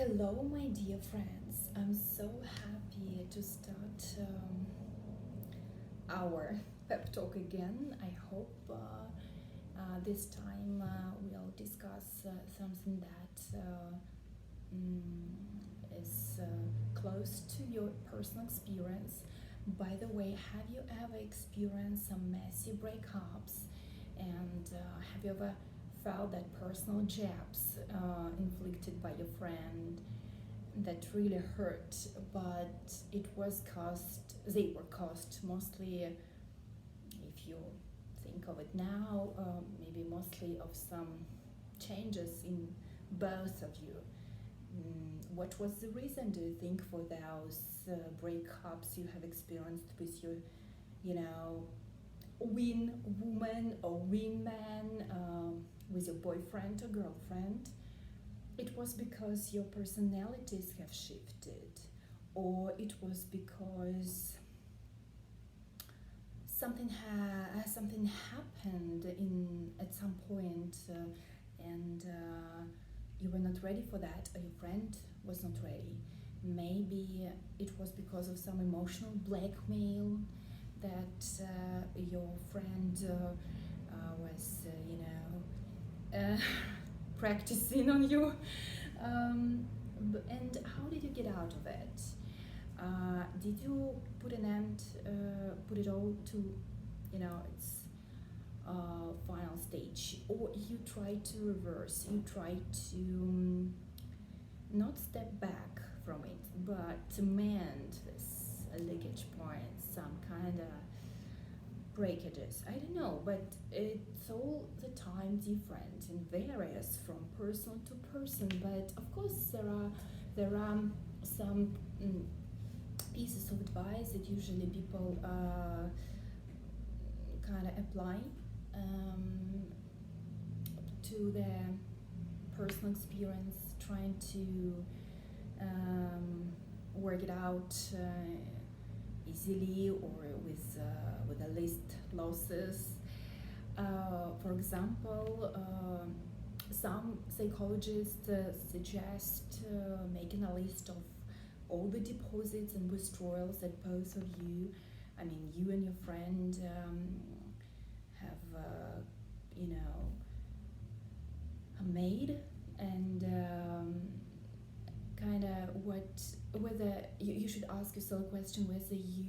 Hello, my dear friends. I'm so happy to start our pep talk again. I hope this time we'll discuss something that is close to your personal experience. By the way, have you ever experienced some messy breakups? And have you ever felt that personal jabs inflicted by your friend that really hurt, but they were caused mostly, if you think of it now, maybe mostly of some changes in both of you. What was the reason, do you think, for those breakups you have experienced with your, win woman or wingman, with your boyfriend or girlfriend? It was because your personalities have shifted, or it was because something happened in at some point, and you were not ready for that, or your friend was not ready. Maybe it was because of some emotional blackmail that your friend was, practicing on you. And how did you get out of it? Did you put an end, put it all to, its final stage, or you tried to reverse? You tried to not step back from it, but to mend this leakage point, some kind of breakages. I don't know, but it's all the time different and varies from person to person. But of course, there are some pieces of advice that usually people kind of apply to their personal experience, trying to work it out easily or with the least losses. For example, some psychologists suggest making a list of all the deposits and withdrawals that both of you, you and your friend, have, made, and kind of whether you should ask yourself a question whether you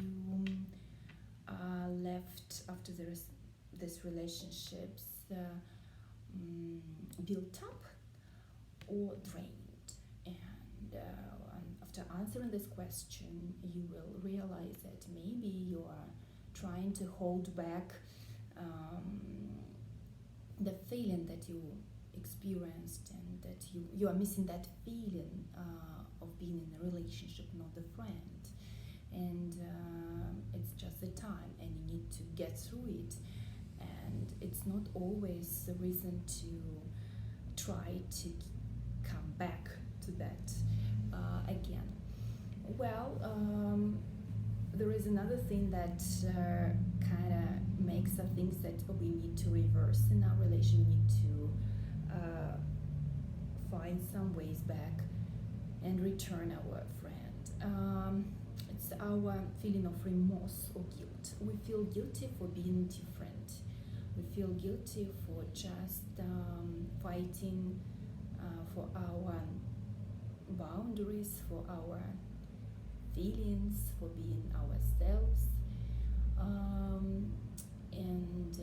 left after this relationships built up or drained. And after answering this question, you will realize that maybe you are trying to hold back the feeling that you experienced, and that you are missing that feeling of being in a relationship, not the friend. And it's just the time, and you need to get through it. And it's not always the reason to try to come back to that again. Well, there is another thing that kind of makes the things that we need to reverse in our relation. We need to find some ways back and return our friend. It's our feeling of remorse or guilt. We feel guilty for being different. We feel guilty for just fighting for our boundaries, for our feelings, for being ourselves. And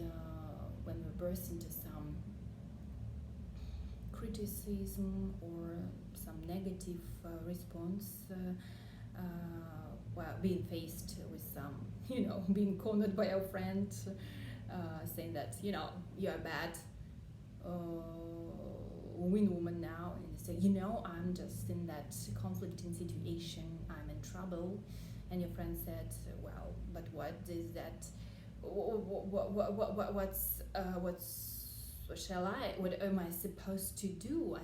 when we burst into some criticism or some negative response, while being faced with some, being cornered by our friend, saying that, you're bad win woman now, and they say, I'm just in that conflicting situation, I'm in trouble. And your friend said, well, but what is that, what am I supposed to do?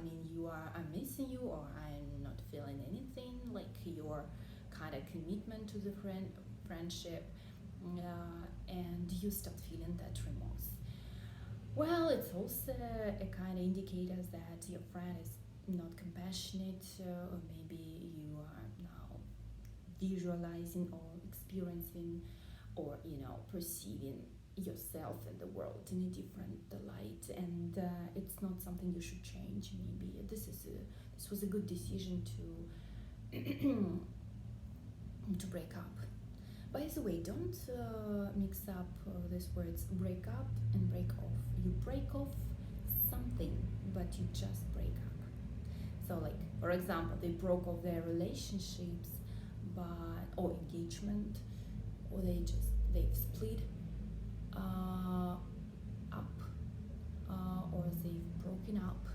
I'm missing you, or I'm not feeling anything, like your kind of commitment to the friendship, and you start feeling that remorse. Well, it's also a kind of indicator that your friend is not compassionate, or maybe you are now visualizing or experiencing or perceiving yourself and the world in a different light, and it's not something you should change. Maybe this was a good decision to break up. By the way, don't mix up these words break up and break off. You break off something, but you just break up. So, like, for example, they broke off their relationships or engagement, or they've split up, or they've broken up.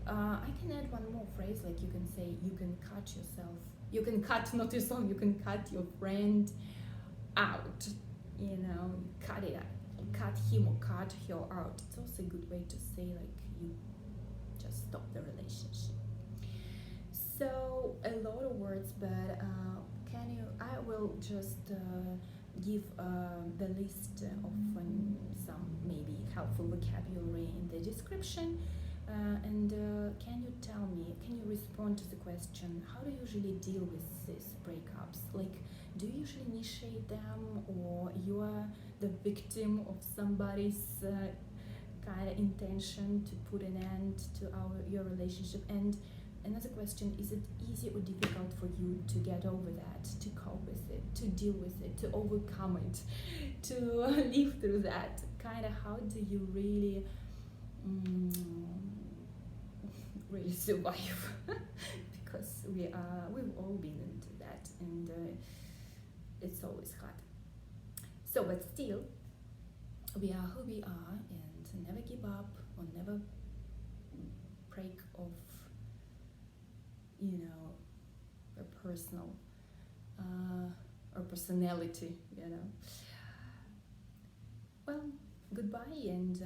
I can add one more phrase, like you can say you can cut yourself. You can cut, not yourself, you can cut your friend out. Cut it out. Cut him or cut her out. It's also a good way to say, like, you just stop the relationship. So, a lot of words, but I will just give the list of some maybe helpful vocabulary in the description. And can you respond to the question, how do you usually deal with these breakups? Like, do you usually initiate them, or you are the victim of somebody's kind of intention to put an end to your relationship? And another question, is it easy or difficult for you to get over that, to cope with it, to deal with it, to overcome it, to live through that? Kind of, how do you really really survive? Because we've all been into that, and it's always hard. So, but still, we are who we are, and never give up, or never break off a personal or personality. Well, goodbye, and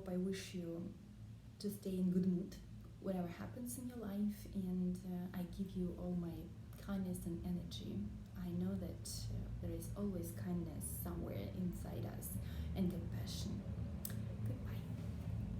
I wish you to stay in good mood whatever happens in your life, and I give you all my kindness and energy. I know that there is always kindness somewhere inside us, and compassion.